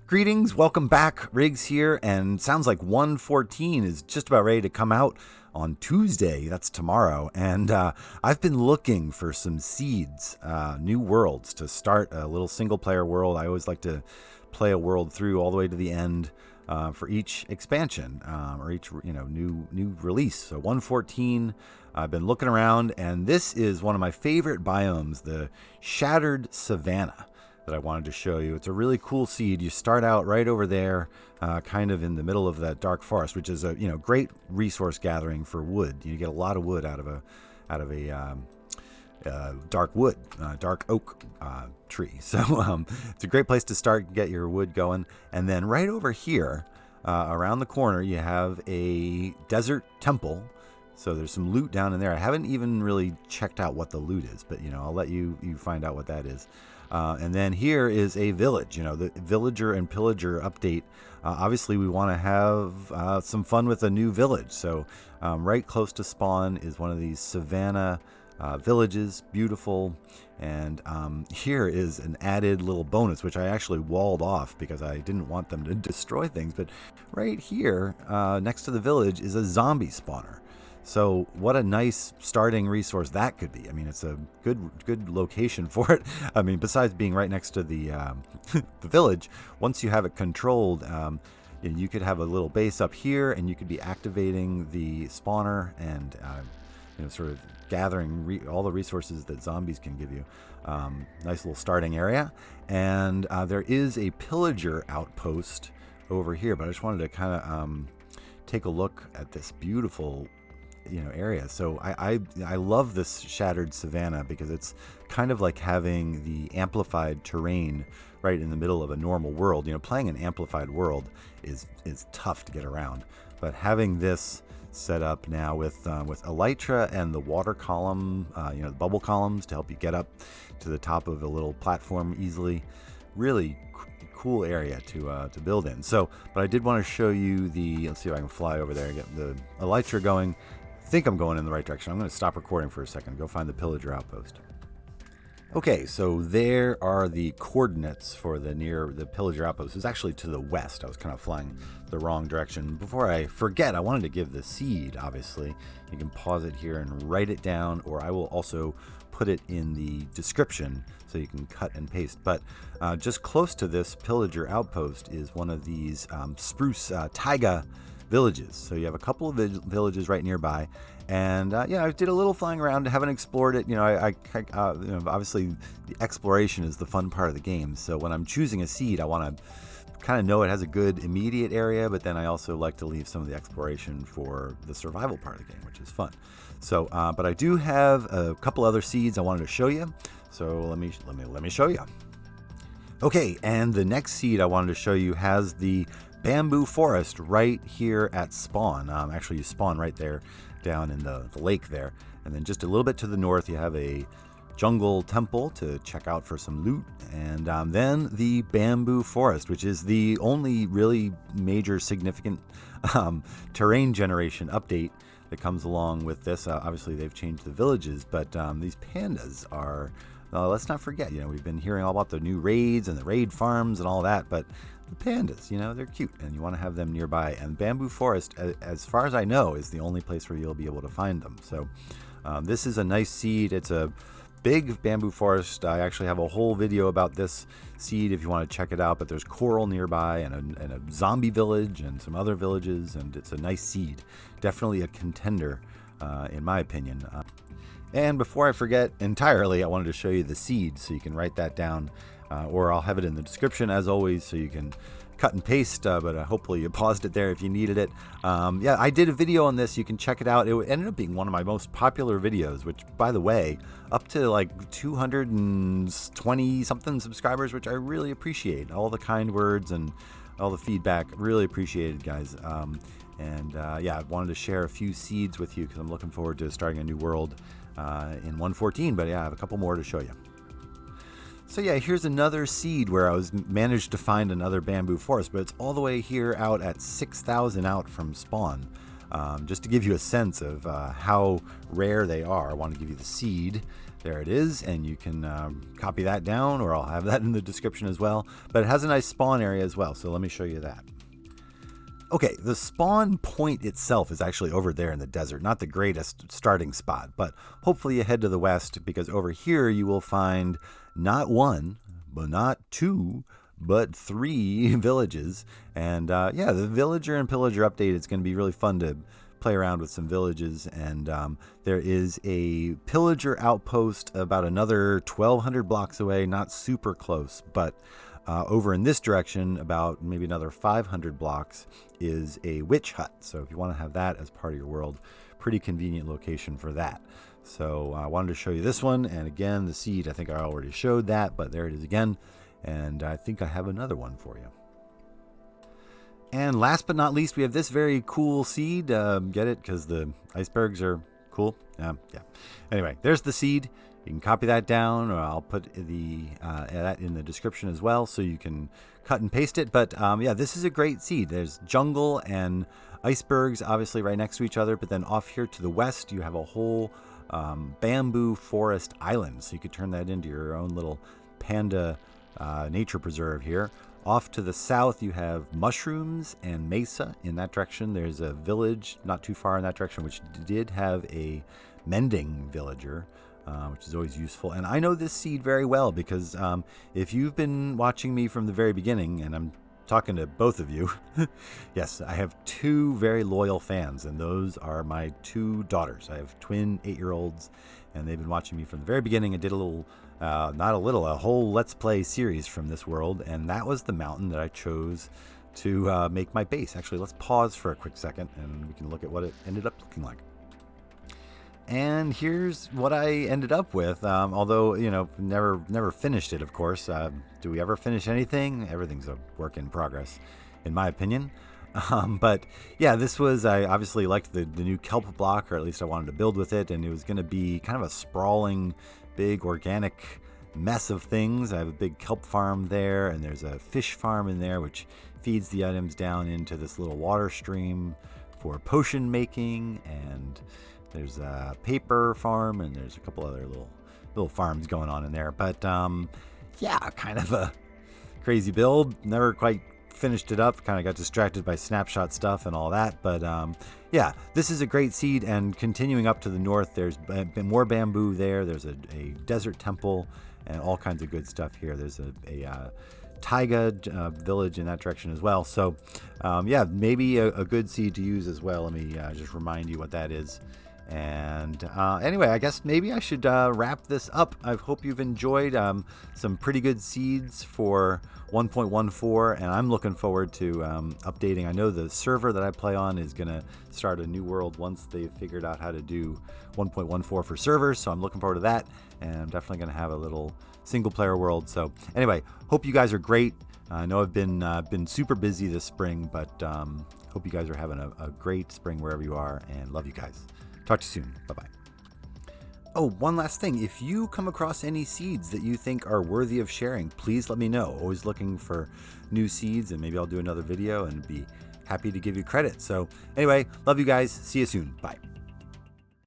Greetings, welcome back. Riggs here, and sounds like 114 is just about ready to come out on Tuesday. That's tomorrow. And I've been looking for some seeds, new worlds to start a little single player world. I always like to play a world through all the way to the end for each expansion or each new release. So 114, I've been looking around, and this is one of my favorite biomes, the Shattered Savannah, that I wanted to show you. It's a really cool seed. You start out right over there, kind of in the middle of that dark forest, which is a great resource gathering for wood. You get a lot of wood out of a dark oak tree. So it's a great place to start and get your wood going. And then right over here, around the corner, you have a desert temple. So there's some loot down in there. I haven't even really checked out what the loot is, but I'll let you find out what that is. And then here is a village, the villager and pillager update. Obviously, we want to have some fun with a new village. So right close to spawn is one of these savanna villages, beautiful. And here is an added little bonus, which I actually walled off because I didn't want them to destroy things. But right here, next to the village, is a zombie spawner. So what a nice starting resource that could be. I mean, it's a good location for it. I mean, besides being right next to the the village, once you have it controlled, you could have a little base up here, and you could be activating the spawner and sort of gathering all the resources that zombies can give you. Nice little starting area, and there is a Pillager Outpost over here. But I just wanted to kind of take a look at this beautiful area. So I love this Shattered Savannah because it's kind of like having the amplified terrain right in the middle of a normal world. Playing an amplified world is tough to get around, but having this set up now with elytra and the water column, the bubble columns to help you get up to the top of a little platform easily, really cool area to build in. So, but I did want to show you let's see if I can fly over there and get the elytra going. I think I'm going in the right direction. I'm going to stop recording for a second, go find the Pillager Outpost. Okay, so there are the coordinates for the Pillager Outpost. It's actually to the west. I was kind of flying the wrong direction. Before I forget, I wanted to give the seed, obviously. You can pause it here and write it down, or I will also put it in the description so you can cut and paste. But just close to this Pillager Outpost is one of these spruce taiga villages. So you have a couple of villages right nearby, and I did a little flying around. Haven't explored it. Obviously the exploration is the fun part of the game. So when I'm choosing a seed, I want to kind of know it has a good immediate area, but then I also like to leave some of the exploration for the survival part of the game, which is fun. So, but I do have a couple other seeds I wanted to show you. So let me show you. Okay, and the next seed I wanted to show you has the bamboo forest right here at spawn. Actually, you spawn right there down in the lake there. And then just a little bit to the north, you have a jungle temple to check out for some loot. And then the bamboo forest, which is the only really major significant terrain generation update that comes along with this. Obviously, they've changed the villages, but these pandas are... let's not forget, we've been hearing all about the new raids and the raid farms and all that, but the pandas, they're cute, and you want to have them nearby. And bamboo forest, as far as I know, is the only place where you'll be able to find them. So this is a nice seed. It's a big bamboo forest. I actually have a whole video about this seed if you want to check it out, but there's coral nearby and a zombie village and some other villages, and it's a nice seed. Definitely a contender, in my opinion. And before I forget entirely, I wanted to show you the seed so you can write that down, or I'll have it in the description as always so you can cut and paste, but hopefully you paused it there if you needed it. I did a video on this. You can check it out. It ended up being one of my most popular videos, which, by the way, up to like 220 something subscribers, which I really appreciate. All the kind words and all the feedback, really appreciated, guys. I wanted to share a few seeds with you because I'm looking forward to starting a new world in 114, but I have a couple more to show you. So here's another seed where I managed to find another bamboo forest, but it's all the way here out at 6,000 out from spawn. Just to give you a sense of how rare they are, I want to give you the seed There it is, and you can copy that down, or I'll have that in the description as well. But it has a nice spawn area as well, so let me show you that. Okay, the spawn point itself is actually over there in the desert. Not the greatest starting spot, but hopefully you head to the west, because over here you will find not one, but not two, but 3 villages. And yeah, the villager and pillager update, it's going to be really fun to play around with some villages. And there is a pillager outpost about another 1,200 blocks away, not super close, but over in this direction, about maybe another 500 blocks, is a witch hut. So if you want to have that as part of your world, pretty convenient location for that. So I wanted to show you this one. And again, the seed, I think I already showed that, but there it is again. And I think I have another one for you. And last but not least, we have this very cool seed. Get it? Because the icebergs are cool. Yeah. Anyway, there's the seed. You can copy that down, or I'll put that in the description as well, so you can cut and paste it. But yeah, this is a great seed. There's jungle and icebergs obviously right next to each other, but then off here to the west, you have a whole bamboo forest island. So you could turn that into your own little panda nature preserve here. Off to the south, you have mushrooms and Mesa. In that direction, there's a village not too far in that direction, which did have a mending villager, which is always useful. And I know this seed very well because if you've been watching me from the very beginning, and I'm talking to both of you, yes, I have 2 very loyal fans, and those are my 2 daughters. I have twin 8-year-olds, and they've been watching me from the very beginning. I did a whole Let's Play series from this world, and that was the mountain that I chose to make my base. Actually, let's pause for a quick second, and we can look at what it ended up looking like. And here's what I ended up with, although, you know, never finished it, of course. Do we ever finish anything? Everything's a work in progress, in my opinion. But yeah, this was, I obviously liked the new kelp block, or at least I wanted to build with it, and it was going to be kind of a sprawling, big organic mess of things. I have a big kelp farm there, and there's a fish farm in there, which feeds the items down into this little water stream for potion making, and there's a paper farm, and there's a couple other little farms going on in there. But yeah, kind of a crazy build. Never quite finished it up. Kind of got distracted by snapshot stuff and all that. But yeah, this is a great seed. And continuing up to the north, there's been more bamboo there. There's a desert temple and all kinds of good stuff here. There's a taiga village in that direction as well. So yeah, maybe a good seed to use as well. Let me just remind you what that is. And anyway, I guess maybe I should wrap this up. I hope you've enjoyed some pretty good seeds for 1.14, and I'm looking forward to updating. I know the server that I play on is going to start a new world once they've figured out how to do 1.14 for servers, so I'm looking forward to that, and I'm definitely going to have a little single-player world. So anyway, hope you guys are great. I know I've been super busy this spring, but hope you guys are having a great spring wherever you are, and love you guys. Talk to you soon. Bye-bye. Oh, one last thing. If you come across any seeds that you think are worthy of sharing, please let me know. Always looking for new seeds, and maybe I'll do another video and be happy to give you credit. So anyway, love you guys. See you soon. Bye.